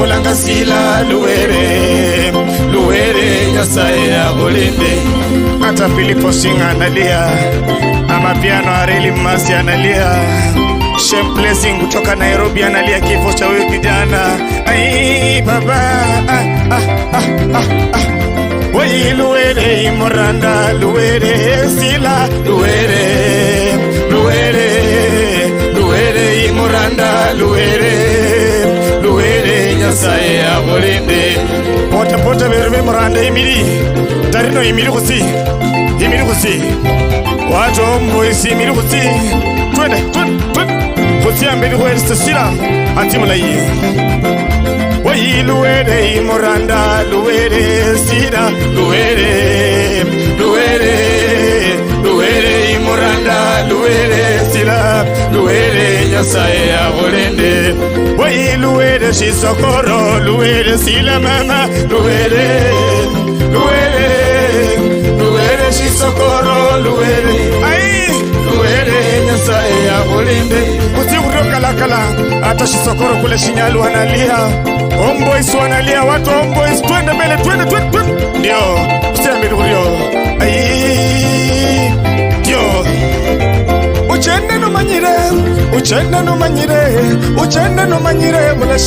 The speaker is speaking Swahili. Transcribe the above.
ulanga sila luwere Nyasaye akulinde. Hata Filipo Singa analia, Amapiano Areli Masi analia, Shem Blessing kutoka Nairobi analia kifo cha huyo kijana. Ai baba Wai luwere Moranda luwere sila luwere Moranda luwere Nyasaye akulinde. Pota berbe Moranda imiri tarino imiri kusi watu mboisi imiri kusi twende kusi ambili kwa sila atimulayi. Wai luwere Moranda luwere sila luwere Moranda luwere sila luwere Nyasaye akulinde. Wai luwere Shisokoro luwere sila mama luwere Shisokoro luwere ai luwere Nyasaye akulinde. Kusi kutoka Lakala hata Shisokoro kule Shinyalu analia, Homeboys wanalia, watu Homeboys twende mbele twende ndio usiambi ndio ai ndio uchende no manyire mula